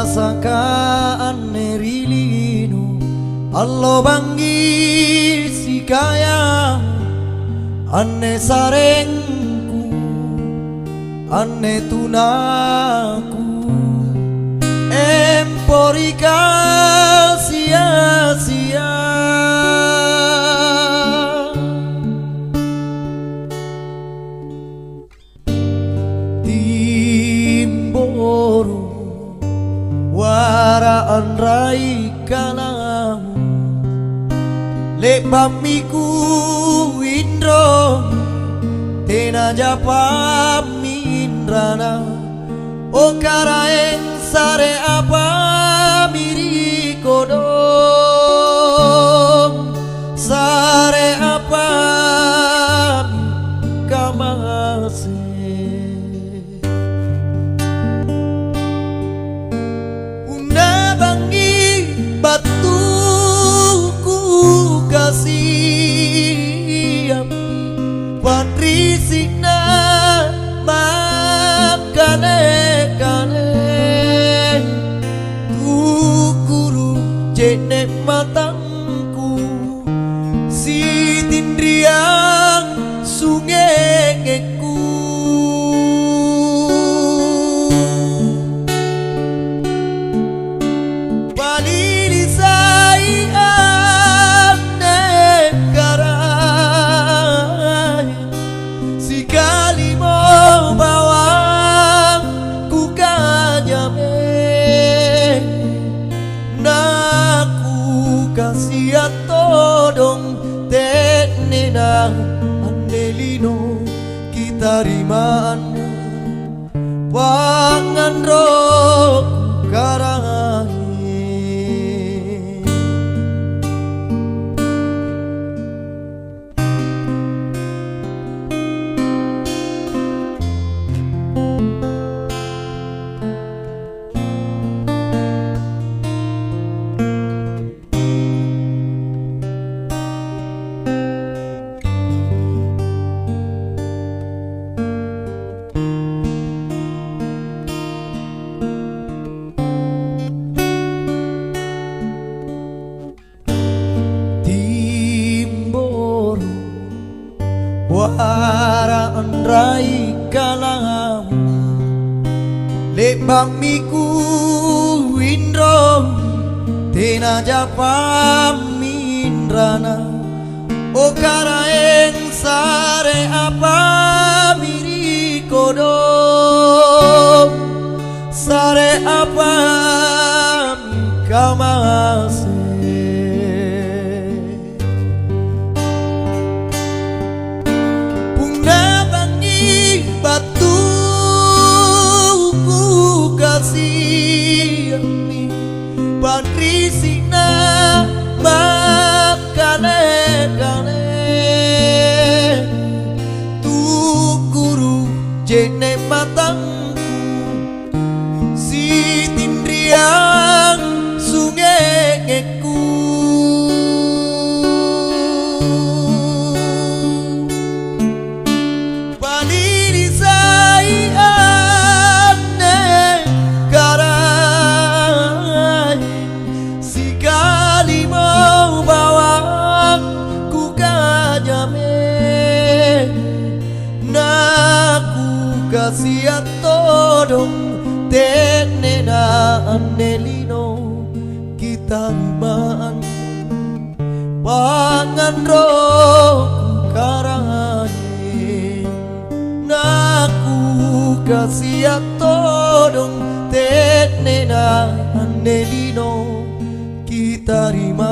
rasakan nerilino allo bangi si kaya anne sarengku anne tunaku emporika sia-sia timboro waraan rai kalamu lek pamiku indro tena japa mindrana o karaeng sare apa miri kodong sare apa kamase unda bangi batuku kasih patrisikna makane jenek matangku si tindriang sungengeku palili sayang nekarai si kali mau bawang ku kanyame kasih todong tenena andelino kita rimaan pangan roh karangi waraan rai kalamu lek bamiku indro tena japa mindrana o karaeng sare apa miri kodong sare apa kamase kasih patrisikna makane tu guru jenek matangku si tindriang sungengeku palili kasih todong tenena anelino kita rimaan pangan roh karangi naku kasih todong tenena anelino kita rimaan